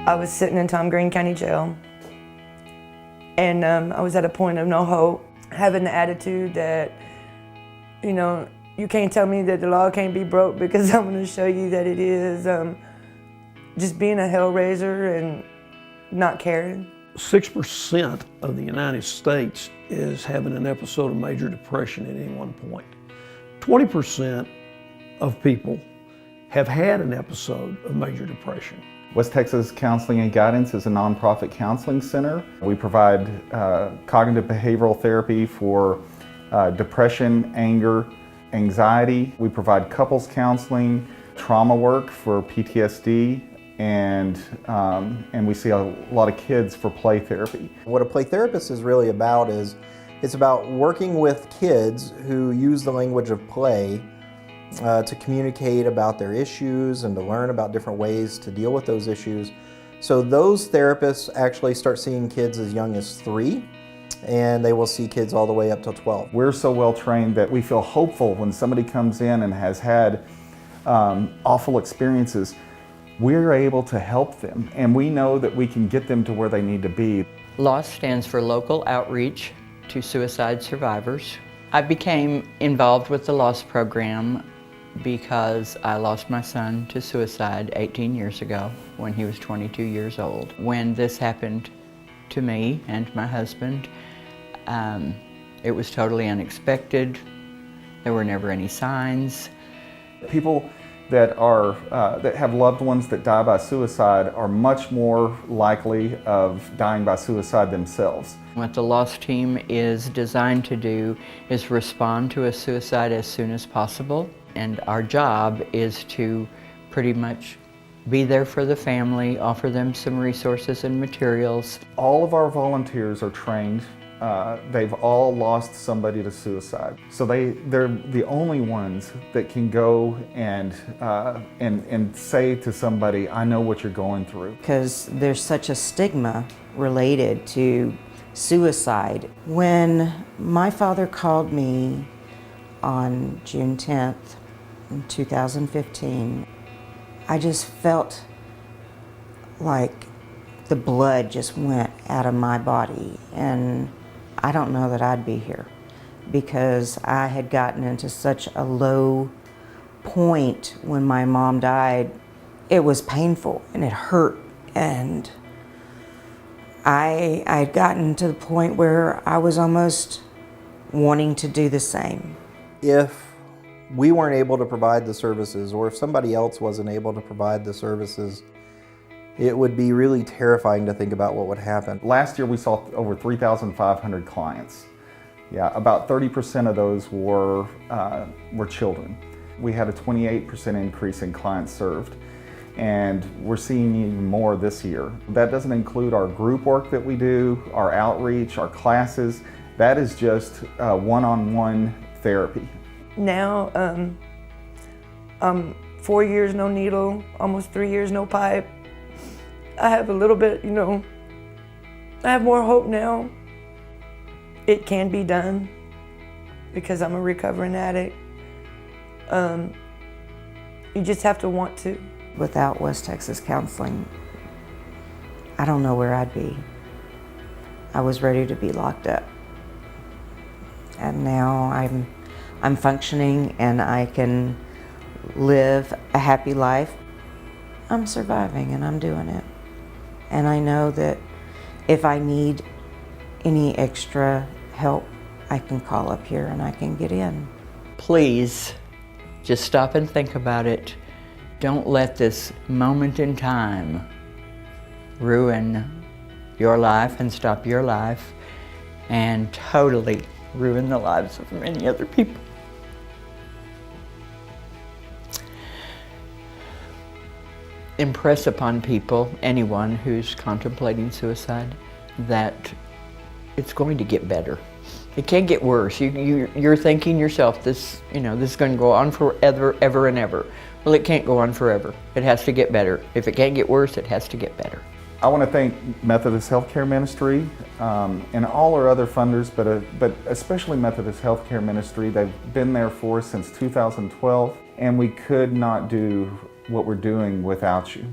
I was sitting in Tom Green County Jail, and I was at a point of no hope, having the attitude that, you know, you can't tell me that the law can't be broke because I'm going to show you that it is. Just being a hellraiser and not caring. 6% of the United States is having an episode of major depression at any one point. 20% of people have had an episode of major depression. West Texas Counseling and Guidance is a nonprofit counseling center. We provide cognitive behavioral therapy for depression, anger, anxiety. We provide couples counseling, trauma work for PTSD, and we see a lot of kids for play therapy. What a play therapist is really about is it's about working with kids who use the language of play to communicate about their issues and to learn about different ways to deal with those issues. So those therapists actually start seeing kids as young as 3, and they will see kids all the way up to 12. We're so well trained that we feel hopeful when somebody comes in and has had awful experiences. We're able to help them, and we know that we can get them to where they need to be. LOSS stands for Local Outreach to Suicide Survivors. I became involved with the LOSS program because I lost my son to suicide 18 years ago when he was 22 years old. When this happened to me and my husband, it was totally unexpected. There were never any signs. People that have loved ones that die by suicide are much more likely of dying by suicide themselves. What the LOSS team is designed to do is respond to a suicide as soon as possible, and our job is to pretty much be there for the family, offer them some resources and materials. All of our volunteers are trained. They've all lost somebody to suicide. So they're the only ones that can go and say to somebody, I know what you're going through. Because there's such a stigma related to suicide. When my father called me on June 10th, in 2015, I just felt like the blood just went out of my body, and I don't know that I'd be here because I had gotten into such a low point when my mom died. It was painful and it hurt, and I'd gotten to the point where I was almost wanting to do the same. If we weren't able to provide the services, or if somebody else wasn't able to provide the services, it would be really terrifying to think about what would happen. Last year we saw over 3,500 clients. Yeah, about 30% of those were children. We had a 28% increase in clients served, and we're seeing even more this year. That doesn't include our group work that we do, our outreach, our classes. That is just one-on-one therapy. Now, 4 years no needle, almost 3 years no pipe. I have a little bit, you know, I have more hope now. It can be done because I'm a recovering addict. You just have to want to. Without West Texas Counseling, I don't know where I'd be. I was ready to be locked up. And now I'm functioning and I can live a happy life. I'm surviving and I'm doing it. And I know that if I need any extra help, I can call up here and I can get in. Please, just stop and think about it. Don't let this moment in time ruin your life and stop your life and totally ruin the lives of many other people. Impress upon people, anyone who's contemplating suicide, that it's going to get better. It can't get worse. You're thinking yourself, this is going to go on forever, ever and ever. Well, it can't go on forever. It has to get better. If it can't get worse, it has to get better. I want to thank Methodist Healthcare Ministry and all our other funders, but especially Methodist Healthcare Ministry. They've been there for us since 2012, and we could not do what we're doing without you.